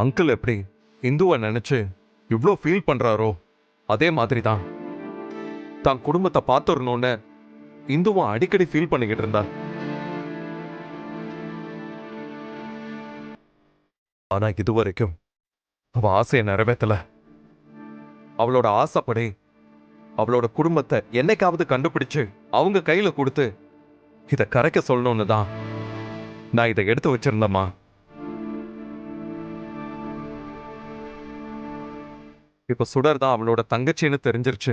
Uncle எப்படி இந்துவை நினைச்சு இவ்வளோ ஃபீல் பண்றாரோ அதே மாதிரி தான் தான் குடும்பத்தை பார்த்துடணும்னு இந்துவும் அடிக்கடி ஃபீல் பண்ணிக்கிட்டு இருந்தா. ஆனா இதுவரைக்கும் அவ ஆசையை நிறைவேற்றல. அவளோட ஆசைப்படி அவளோட குடும்பத்தை என்னைக்காவது கண்டுபிடிச்சு அவங்க கையில கொடுத்து இதை கரைக்க சொல்லணும்னு தான் நான் இதை எடுத்து வச்சிருந்தேம்மா. இப்ப சுடர் தான் அவளோட தங்கச்சின்னு தெரிஞ்சிருச்சு.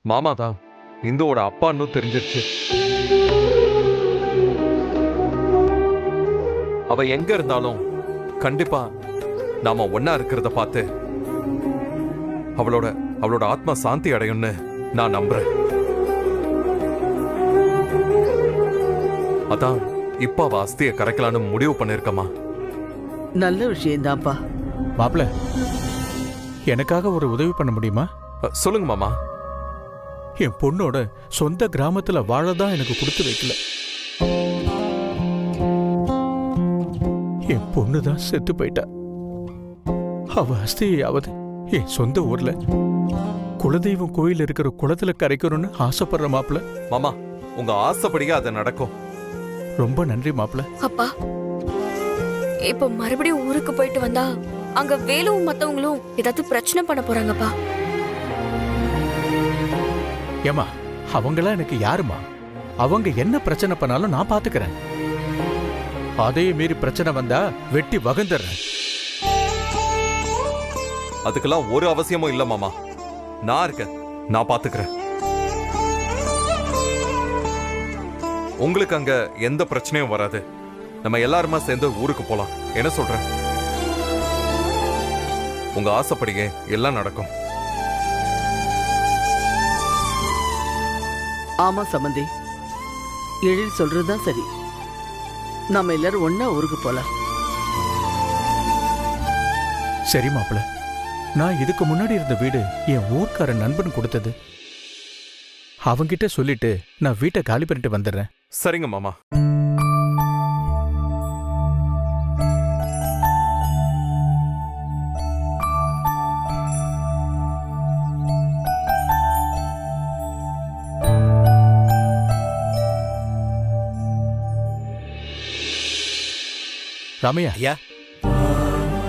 மாமா தான் இந்துவோட அப்பான்னு தெரிஞ்சிருச்சு. அவ எங்க இருந்தாலும் கண்டிப்பா நாம ஒன்னா இருக்கிறத பார்த்து அவளோட ஆத்மா சாந்தி அடையும்னு நான் நம்புறேன். அதான் இப்ப அவ அஸ்தியை கரைக்கலான்னு முடிவு பண்ணிருக்கமா. நல்ல விஷயம்தான்ப்பா. மாப்பிள்ள, எனக்காக ஒரு உதவி பண்ண முடியுமா? சொல்லுங்க மாமா. என் பொண்ணோட சொந்த கிராமத்துல வாழதான் எனக்கு கொடுத்து வைக்கல. என் பொண்ணுதான் செத்து போயிட்டா. அவ அஸ்தியாவது என் சொந்த ஊர்ல குலதெய்வம் கோயில் இருக்கிற குளத்துல கரைக்கணும்னு ஆசைப்படுற மாப்பிள்ள. மாமா, உங்க ஆசைப்படியே அது நடக்கும். ரொம்ப நன்றி மாப்பிள்ள. அப்பா, இப்ப மறுபடியும் ஊருக்கு போயிட்டு வந்தா அங்க வேலுவும் மத்தவங்களும் ஏதாவது பிரச்சனை பண்ண போறாங்கப்பா. ஏமா, அவங்களா எனக்கு யாருமா? அவங்க என்ன பிரச்சனை பண்ணாலும் நான் பாத்துக்கிறேன். அதையே மீறி பிரச்சனை வந்தா வெட்டி வகுந்துடுறேன். அதுக்கெல்லாம் ஒரு அவசியமும் இல்ல மாமா. நான் இருக்கேன், நான் பாத்துக்கிறேன். உங்களுக்கு அங்க எந்த பிரச்சனையும் வராது. நம்ம எல்லாருமா சேர்ந்து ஊருக்கு போலாம். என்ன சொல்றேன்? உங்க ஆசைப்படியே எல்லாம் நடக்கும். ஆமா சம்பந்தி, எழில் சொல்றதுதான் சரி. நாம எல்லாரும் ஒன்னா ஊருக்கு போலாம். சரி மாப்பிள்ள, நான் இதுக்கு முன்னாடி இருந்த வீடு என் ஊர்க்கார நண்பன் கொடுத்தது. அவங்கிட்ட சொல்லிட்டு நான் வீட்டை காலி பண்ணிட்டு வந்துடுறேன். சரிங்க மாமா. ராமையா, ஐயா,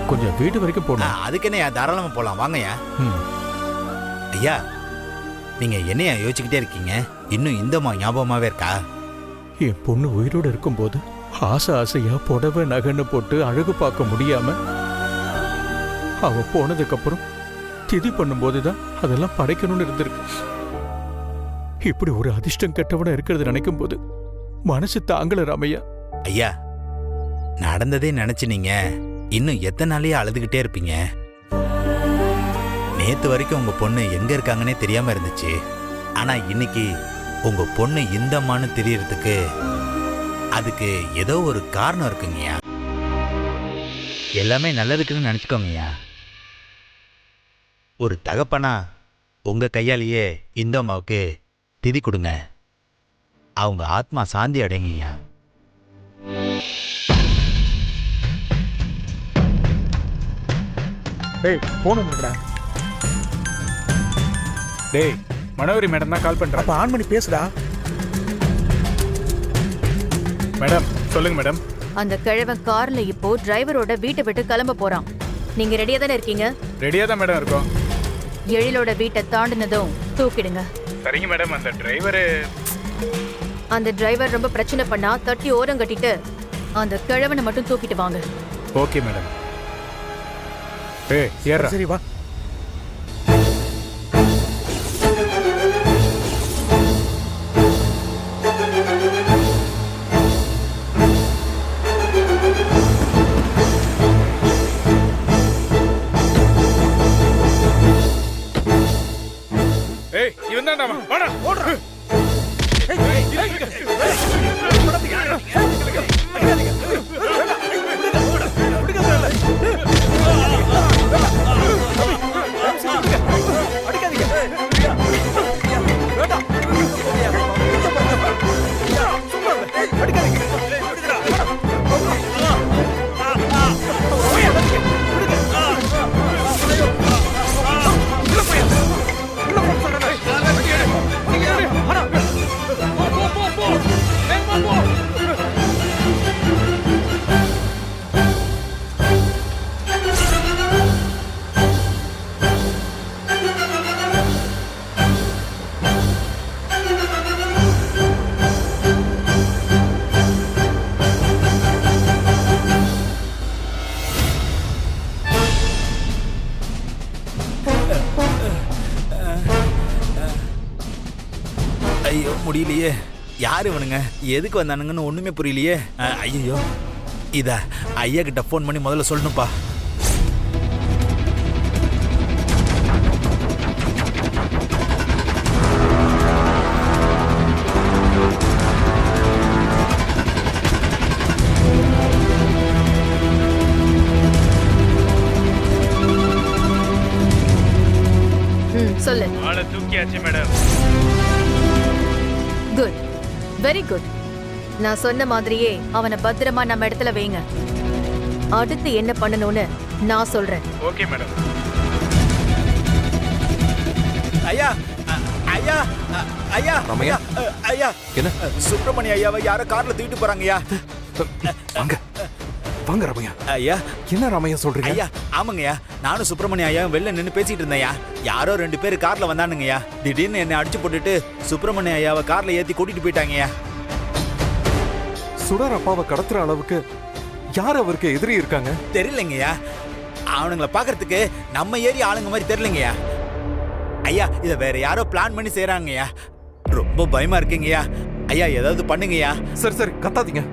கொஞ்சம் வீடு வரைக்கும் போகணும். அதுக்கு என்னையா, தாராளமா போலாம், வாங்கய்யா. ஐயா, நீங்க என்னையா யோசிச்சுக்கிட்டே இருக்கீங்க? இன்னும் இந்தம்மா ஞாபகமாவே இருக்கா? என் பொண்ணு உயிரோடு இருக்கும்போது ஆசை ஆசையா புடவை நகைன்னு போட்டு அழகு பார்க்க முடியாம அவ போனதுக்கு அப்புறம் திதி பண்ணும்போதுதான் அதெல்லாம் படைக்கணும்னு இருந்திருக்கு. இப்படி ஒரு அதிர்ஷ்டம் கெட்டவன இருக்கிறது நினைக்கும் போது மனசு தாங்கல ராமையா. ஐயா, நடந்ததே நினைச்சு நீங்க இன்னும் எத்தனை நாளையே அழுதுகிட்டே இருப்பீங்க? நேத்து வரைக்கும் உங்க பொண்ணு எங்க இருக்காங்கன்னே தெரியாம இருந்துச்சு. ஆனா இன்னைக்கு உங்க பொண்ணு இந்தம்மான்னு தெரியறதுக்கு அதுக்கு ஏதோ ஒரு காரணம் இருக்குங்கய்யா. எல்லாமே நல்லதுக்குன்னு நினைச்சுக்கோங்கய்யா. ஒரு தகப்பனா உங்க கையாலேயே இந்தம்மாவுக்கு திதி கொடுங்க. அவங்க ஆத்மா சாந்தி அடைங்கய்யா. டேய், மனோகரி மேடம் தான் கால் பண்றேன். அப்ப ஆன் பண்ணி பேசுடா. மேடம், சொல்லுங்க மேடம். அந்த கிழவன் கார்ல இப்போ டிரைவரோட வீட்டை விட்டு கிளம்ப போறான். நீங்க ரெடியா தானே இருக்கீங்க? ரெடியா தான் மேடம் இருக்கோம். எழிலோட வீட்டை தாண்டினதும் தூக்கிடுங்க. சரிங்க மேடம். அந்த டிரைவர் ரொம்ப பிரச்சனை பண்ணா தட்டி ஓரம் கட்டிட்டு அந்த கிழவனை மட்டும் தூக்கிட்டு வாங்க. Okay madam. ஏய், ஏறா. சரி வா. ஏய், இவன் தான் நாம. வாடா, ஓடுறா. அடிக்காதீங்க. முடியலையே. யார் இவனுங்க, எதுக்கு வந்தானுங்கன்னு ஒண்ணுமே புரியலையே. ஐயோ, இத ஐயா கிட்ட ஃபோன் பண்ணி முதல்ல சொல்லணும்ப்பா. சொல்லு. ஆளை தூக்கியாச்சு மேடம். Good, very good. நான் சொன்ன மாதிரியே அவனை பத்திரமா நம்ம இடத்துல வைங்க. அடுத்து என்ன பண்ணணும்னு நான் சொல்றேன். Okay madam. ஐயா, ஐயா, ஐயா, ராமையா. ஐயா, என்ன? சுப்பிரமணிய ஐயாவை யாரோ கார்ல தூக்கிட்டு போறாங்கய்யா. வாங்க வாங்க ராமையா. ஐயா, என்ன ராமையா சொல்றீங்க? ஐயா, ஆமாங்கய்யா, நானும் சுப்பிரமணிய ஐயா வெளில நின்று பேசிட்டு இருந்தேன்யா. யாரோ 2 பேர் கார்ல வந்தானுங்கய்யா. திடீர்னு என்னை அடிச்சு போட்டுட்டு சுப்பிரமணிய ஐயாவை கார்ல ஏத்தி கூட்டிட்டு போயிட்டாங்கய்யா. சுடர் அப்பாவை கடத்துற அளவுக்கு யார் அவருக்கு எதிரி இருக்காங்க? தெரியலங்கய்யா, அவனுங்களை பாக்குறதுக்கு நம்ம ஏரி ஆளுங்க மாதிரி தெரியலங்கய்யா. ஐயா, இத வேற யாரோ பிளான் பண்ணி செய்யறாங்கய்யா. ரொம்ப பயமா இருக்குங்கய்யா. ஐயா, ஏதாவது பண்ணுங்கய்யா. சரி சரி, கத்தாதீங்க.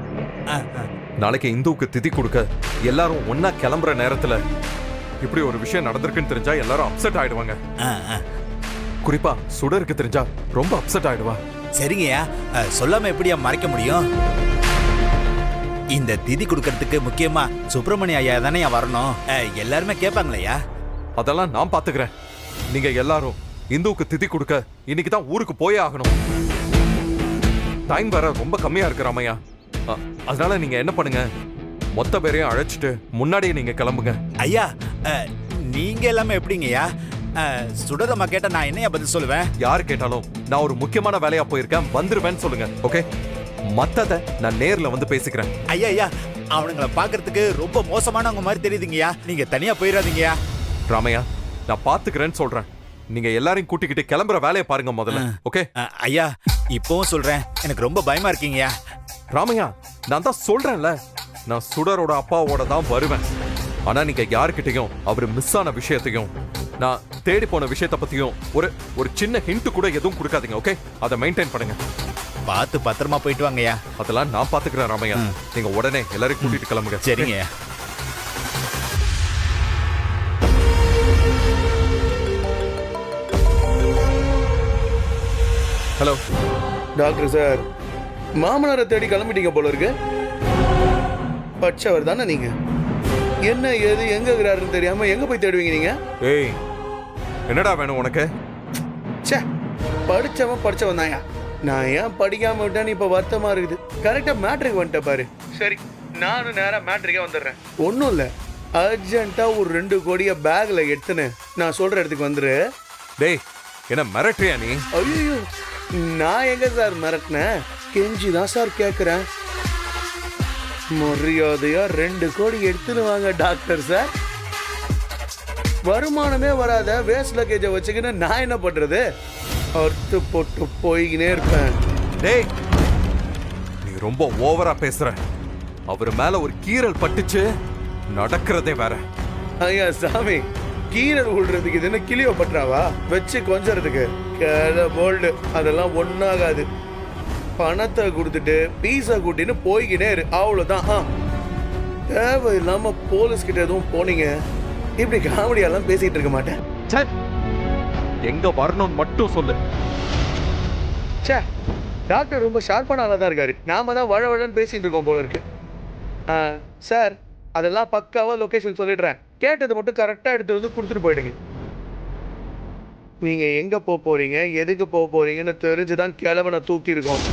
நாளைக்கு இந்துவுக்கு திதி கொடுக்க எல்லாரும் ஒன்னா கிளம்புற நேரத்துல இப்படி ஒரு விஷயம் நடந்திருக்குன்னு தெரிஞ்சா எல்லாரும் அப்செட் ஆயிடுவாங்க. குறிப்பா சுடருக்கு தெரிஞ்சா ரொம்ப அப்செட் ஆயிடுவா. சரிங்கய்யா, சொல்லாம எப்படியா மறைக்க முடியும்? இந்த திதி கொடுக்கறதுக்கு முக்கியமா சுப்பிரமணிய ஐயா தானே வரணும். எல்லாருமே கேட்பாங்களையா? அதெல்லாம் நான் பாத்துக்கிறேன். நீங்க எல்லாரும் இந்துவுக்கு திதி கொடுக்க இன்னைக்கு தான் ஊருக்கு போயே ஆகணும். டைம் வேற ரொம்ப கம்மியா இருக்கு ராமையா. அதனால நீங்க என்ன பண்ணுங்க, மொத்த பேரையும் அழைச்சிட்டு முன்னாடியே நீங்க கிளம்புங்க. ஐயா, நீங்க எல்லாமே எப்படிங்கய்யா? சுடரம்மா கேட்டா நான் என்னையா பதில் சொல்லுவேன்? யாரு கேட்டாலும் நான் ஒரு முக்கியமான வேலையா போயிருக்கேன், வந்துருவேன்னு சொல்லுங்க. ஓகே, மத்தத நான் நேர்ல வந்து பேசிக்கிறேன். ஐயா, ஐயா, அவனுங்களை பாக்குறதுக்கு ரொம்ப மோசமானவங்க மாதிரி தெரியுதுங்கய்யா. நீங்க தனியா போயிடாதீங்கய்யா. ராமையா, நான் பாத்துக்கிறேன்னு சொல்றேன். நீங்க எல்லாரையும் கூட்டிக்கிட்டு கிளம்புற வேலையை பாருங்க முதல்ல. ஓகே ஐயா, இப்பவும் சொல்றேன், எனக்கு ரொம்ப பயமா இருக்கீங்கய்யா. ராமையா, நான் தான் சொல்றேன்ல, நான் சுடரோட அப்பாவோட தான் வருவேன். ஆனா நீங்க யாருக்கிட்டையும் அவர் மிஸ் ஆன விஷயத்தையும் நான் தேடி போன விஷயத்த பத்தியும் ஒரு சின்ன ஹிண்ட் கூட எதுவும் கொடுக்காதீங்க. ஓகே, அதை மெயின்டைன் பண்ணுங்க. பார்த்து பத்திரமா போயிட்டு வாங்கய்யா. அதெல்லாம் நான் பாத்துக்கிறேன் ராமையா. நீங்க உடனே எல்லாரையும் கூட்டிட்டு கிளம்புங்க. சரிங்க. ஹலோ டாக்டர் சார், மாமனாரை தேடி கிளம்பிட்டீங்க போல இருக்கு. பச்சவர் தானே நீங்க? என்ன ஏது எங்க இருக்கிறாருன்னு தெரியாம எங்க போய் தேடுவீங்க நீங்க? ஏய், என்னடா வேணும் உனக்கு? ச்சே, படிச்சவன் தாயா. நான் ஏன் படிக்காம விட்டேன்னு இப்ப வருத்தமா இருக்குது. கரெக்டா மேட்ரிக் வந்துட்ட பாரு. சரி, நானும் நேரா மேட்ரிக்கே வந்துடுறேன். ஒன்றும் இல்லை, அர்ஜென்ட்டா ஒரு 2 கோடியை பேக்ல எடுத்துன்னு நான் சொல்ற இடத்துக்கு வந்துரு. டேய், என்ன மிரட்டுறியா நீ? ஐயோ, நான் எங்க சார் மிரட்டினேன்? கெஞ்சி தான் சார் கேட்குறேன். மரியாதையா 2 கோடி எடுத்துன்னு வாங்க டாக்டர் சார். வருமானமே வராத வேஸ்ட் லக்கேஜை வச்சுக்கின்னு நான் என்ன பண்றது? அறுத்து போட்டு போய்கினே இருப்பேன். டேய், நீ ரொம்ப ஓவரா பேசுற. அவர் மேல ஒரு கீறல் பட்டுச்சு, நடக்கிறதே வேற. ஐயா சாமி, கீரல் விடுறதுக்கு இது என்ன கிளியோ பற்றாவா வச்சு கொஞ்சறதுக்கு? கேள போல்டு, அதெல்லாம் ஒன்றாகாது. பணத்தை கொடுத்துட்டு பீஸா கூட்டின்னு போய்கினே இரு, அவ்வளோதான். தேவையில்லாம போலீஸ் கிட்ட எதுவும் போனீங்க, இப்படி காமெடியெல்லாம் பேசிட்டு இருக்க மாட்டேன். எங்க வரணும்னு மட்டும் சொல்லு. சே, டாக்டர் ரொம்ப ஷார்ப்பான ஆளாக தான் இருக்காரு. நாம தான் வழவழன்னு பேசிட்டு இருக்கோம் போல இருக்கு. சார், அதெல்லாம் பக்காவாக லொக்கேஷன் சொல்லிடுறேன். கேட்டது மட்டும் கரெக்டாக எடுத்து வந்து கொடுத்துட்டு போயிடுங்க. நீங்கள் எங்கே போக போகிறீங்க, எதுக்கு போக போகிறீங்கன்னு தெரிஞ்சுதான் கிழவனை தூக்கியிருக்கோம்.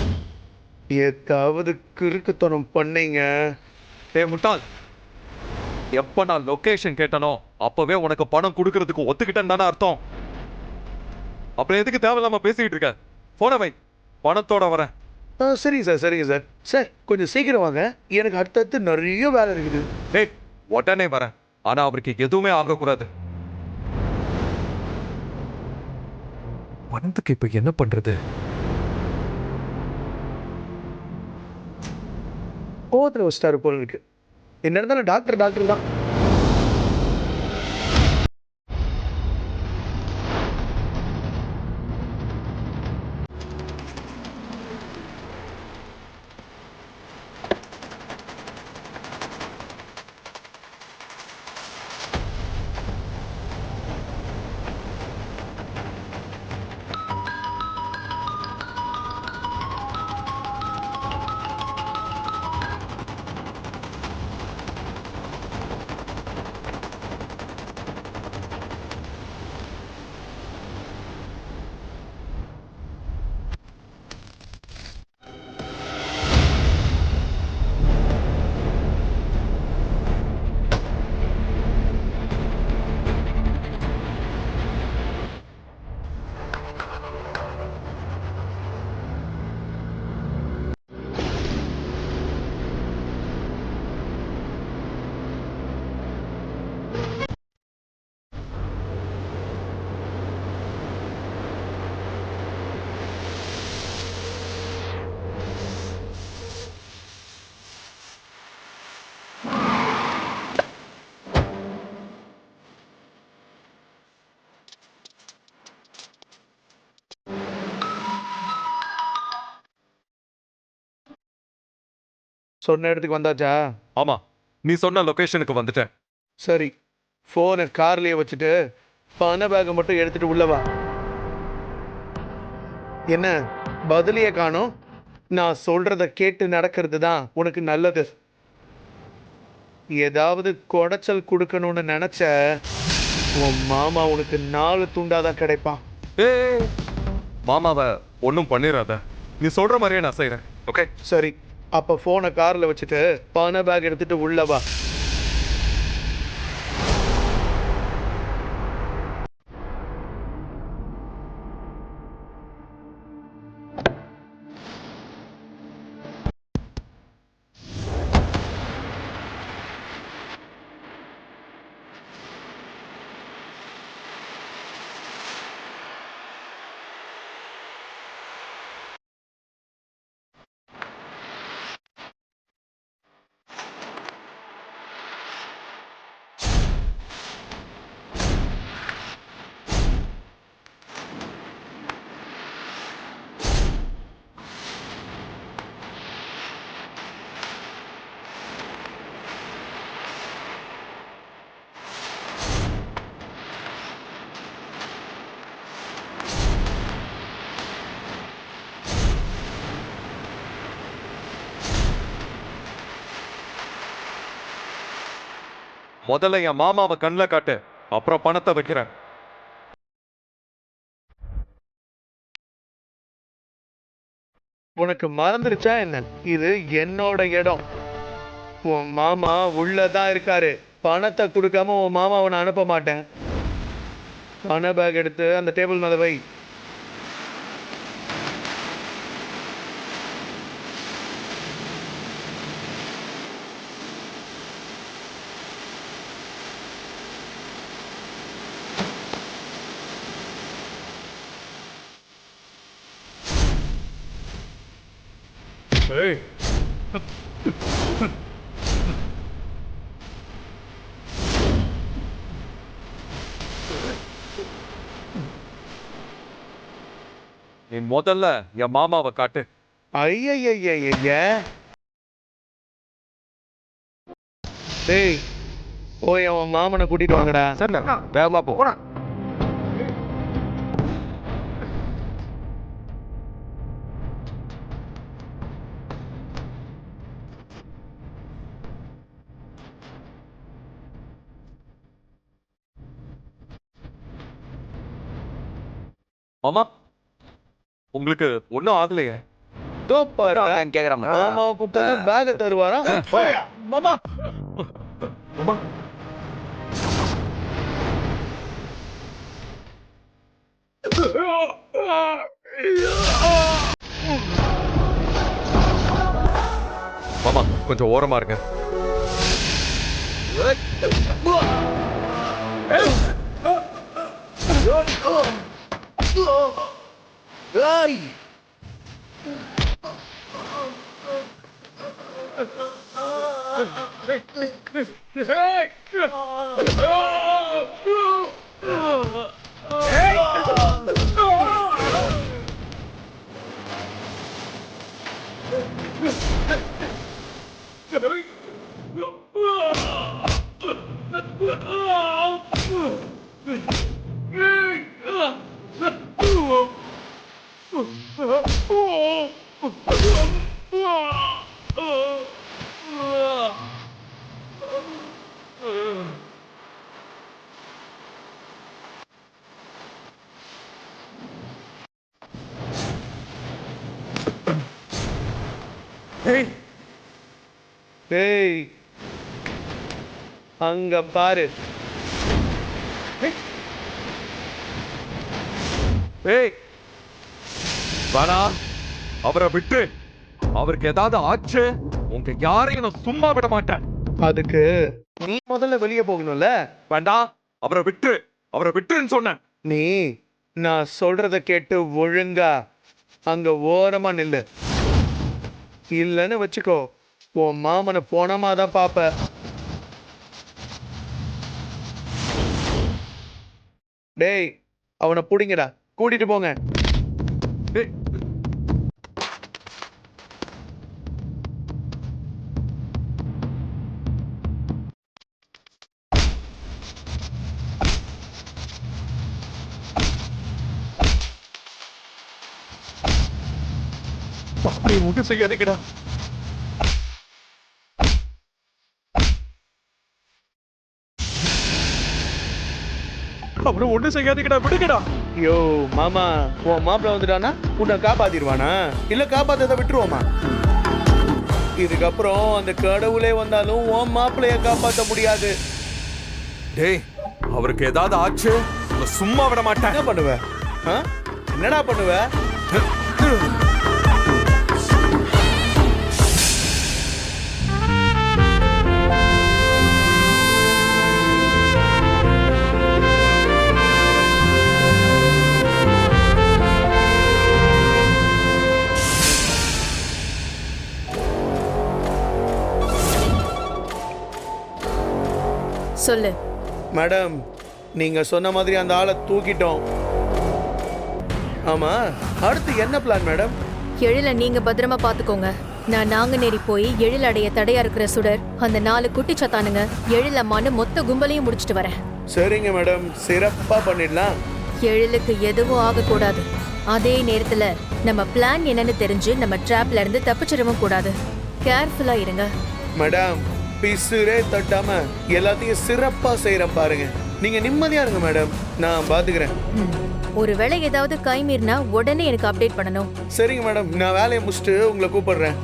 ஏதாவது கிறுக்குத்தனம் பண்ணீங்க. டேய் முட்டாள், எப்ப நான் லொகேஷன் கேட்டனோ அப்பவே உனக்கு பணம் கொடுக்கறதுக்கு ஒத்துக்கிட்டேன்னு தானே அர்த்தம். அப்புறம் எதுக்கு தேவையில்லாம பேசிக்கிட்டு இருக்க? போன வை, பணத்தோட வரேன். சரிங்க சார், சரிங்க சார். சார், கொஞ்சம் சீக்கிரம் வாங்க, எனக்கு அடுத்தடுத்து நிறைய வேலை இருக்குது. டேய், உடனே வரேன். ஆனா அவருக்கு எதுவுமே ஆகக்கூடாது. பணத்துக்கு இப்ப என்ன பண்றது? கோவத்தில் வச்சிட்டாரு போல இருக்கு. என்ன இருந்தாலும் டாக்டர் தான். சொன்ன இடத்துக்கு வந்தாச்சா? ஆமா, நீ சொன்ன லொகேஷனுக்கு வந்துட்டேன். சரி, ஃபோனை கார்லயே வச்சுட்டு பண பேக்கை மட்டும் எடுத்துட்டு உள்ள வா. என்ன பதிலையே காணோம்? நான் சொல்றத கேட்டு நடக்கிறது தான் உனக்கு நல்லது. ஏதாவது குடைச்சல் கொடுக்கணும்னு நினைச்ச உன் மாமா உனக்கு 4 துண்டாதான் கிடைப்பான். ஏய், மாமாவை ஒன்றும் பண்ணிடாத. நீ சொல்ற மாதிரியே நான் செய்றேன். ஓகே? சரி, அப்ப போனை கார்ல வச்சுட்டு பண பேக் எடுத்துட்டு உள்ள வா. முதல்ல என் மாமாவை கண்ணில் காட்டு, அப்புறம் பணத்தை வைக்கிறேன். உனக்கு மறந்துருச்சா என்ன? இது என்னோட இடம். உன் மாமா உள்ளதான் இருக்காரு. பணத்தை கொடுக்காம உன் மாமாவை நான் அனுப்ப மாட்டேன். பண பேக் எடுத்து அந்த டேபிள் மேல வை. ஏய், நீ முதல்ல என் மாமாவை காட்டு. ஐயய்யய்ய, டேய் போய் அவன் மாமனை கூட்டிட்டு வாங்கடா. சரி, வேகமா போ. மாமா, உங்களுக்கு ஒன்றும் ஆகலையே? மாமாவை கூப்பிட்டா பேக தருவாரா? மாமா மாமா, மாமா கொஞ்சம் ஓரமா இருங்க. டேய் அங்க பாரு. ஏய், வேணா, அவரை விட்டு. அவருக்கு ஏதாவது ஆச்சு, உங்க யாரையும் நான் சும்மா விட மாட்டேன். அதுக்கு நீ முதல்ல வெளியே போகணும்ல. வேண்டாம், அவரை விட்டுருன்னு சொன்னேன். நீ நான் சொல்றத கேட்டு ஒழுங்கா அங்க ஓரமா நில்லு. இல்லைன்னு வச்சுக்கோ, உன் மாமனை போனமா தான் பாப்ப. டேய், அவனை புடிங்கடா, கூட்டிட்டு போங்க. ஏய், அப்படி ஒன்றும் செய்யாதீங்கடா. அப்புறம் ஒன்றும் செய்யாதீங்கடா, விடுங்கடா. யோ மாமா, உன் மாப்பிள்ள வந்துட்டானா உன்னை காப்பாத்திடுவானா இல்ல காப்பாத்தத விட்டுருவோமா? இதுக்கப்புறம் அந்த கடவுளே வந்தாலும் உன் மாப்பிள்ளைய காப்பாத்த முடியாது. டேய், அவருக்கு ஏதாவது ஆச்சு உன்னை சும்மா விட மாட்டேன். என்ன பண்ணுவ? ஆ? என்னடா பண்ணுவ? சொல்லு. மேடம், நீங்க சொன்ன மாதிரி அந்த ஆளை தூக்கிட்டோம். ஆமா, அடுத்து என்ன பிளான் மேடம்? எழில நீங்க பத்திரமா பாத்துக்கோங்க. நான் நாங்குநேரி போய் எழில் அடைய தடையா இருக்கிற சுடர், அந்த 4 குட்டி சத்தானுங்க, எழில் அம்மான்னு மொத்த கும்பலையும் முடிச்சிட்டு வரேன். சரிங்க மேடம், சிறப்பா பண்ணிடலாம். எழிலுக்கு எதுவும் ஆகக்கூடாது. அதே நேரத்துல நம்ம பிளான் என்னன்னு தெரிஞ்சு நம்ம ட்ராப்ல இருந்து தப்பிச்சிடவும் கூடாது. கேர்ஃபுல்லா இருங்க. மேடம், பிசுரே தட்டாம எல்லாத்தையும் சிறப்பா செய்யறேன் பாருங்க. நீங்க நிம்மதியா இருங்க மேடம், நான் பாத்துக்கிறேன். ஒருவேளை ஏதாவது கை மீறினா உடனே எனக்கு அப்டேட் பண்ணணும். சரிங்க மேடம், நான் வேலையை முடிச்சுட்டு உங்களை கூப்பிடுறேன்.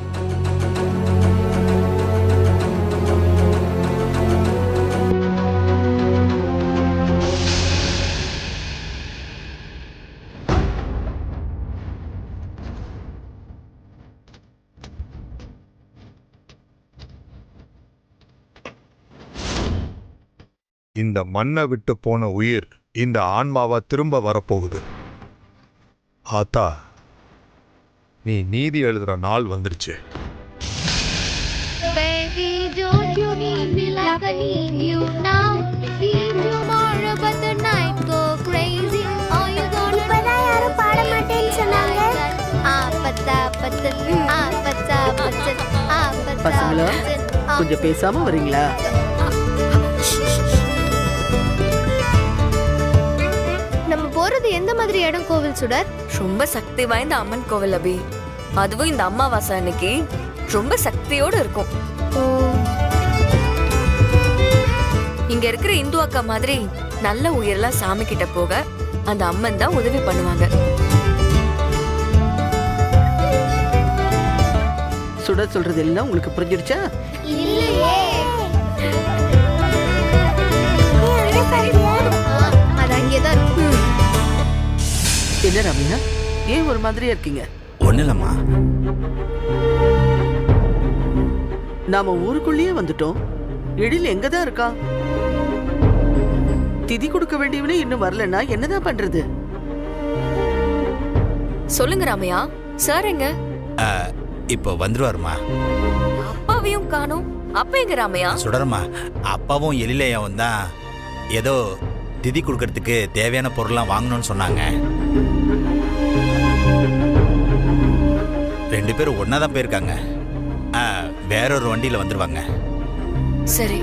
இந்த மண்ணை விட்டு போன உயிர் இந்த ஆன்மாவா திரும்ப வரப்போகுது. ஆத்தா, நீ நீதி எழுதுற நாள் வந்துருச்சு. Baby, don't you need me like I need you now? Feel tomorrow, but the night go crazy. Are you gonna? இப்பதான் யாரும் பாட மாட்டேன்னு சொன்னாங்க. ஆப்பத்தா பத்தல், ஆப்பத்தா பத்தல், ஆப்பத்தா பசங்களா, பத்தல். கொஞ்சம் பேசாம வரீங்களா? நம்ம போறது எந்த மாதிரி இடம் கோவில் சுடர்? ரொம்ப சக்தி வாய்ந்த அம்மன் கோவில் அபி. அதுவும் இந்த அமாவாசை அன்னைக்கு ரொம்ப சக்தியோட இருக்கும். இங்க இருக்கிற இந்து அக்கா மாதிரி நல்ல உயிரெல்லாம் சாமி கிட்ட போக அந்த அம்மன் தான் உதவி பண்ணுவாங்க. சுட சொல்றது எல்லாம் உங்களுக்கு புரிஞ்சிடுச்சா? இல்லையே. அது அங்கேதான் இருக்கு. என்ன ரம்யா, ஏன் ஒரு மாதிரியா இருக்கீங்க? ஒன்றும் இல்லைம்மா. நாம ஊருக்குள்ளேயே வந்துட்டோம். எழில் எங்கதான் இருக்கா? திதி கொடுக்க வேண்டியவனே இன்னும் வரலன்னா என்னதான் பண்றது? சொல்லுங்க ராமையா, சார் எங்க? இப்போ வந்துருவாருமா. அப்பாவையும் காணோம். அப்பா எங்க ராமையா? சுடருமா, அப்பாவும் எழிலையாவும் தான் ஏதோ திதி கொடுக்கறதுக்கு தேவையான பொருள்லாம் வாங்கணும்னு சொன்னாங்க. 2 பேரும் ஒன்னா தான் போயிருக்காங்க. வேற ஒரு வண்டியில வந்துருவாங்க. சரி.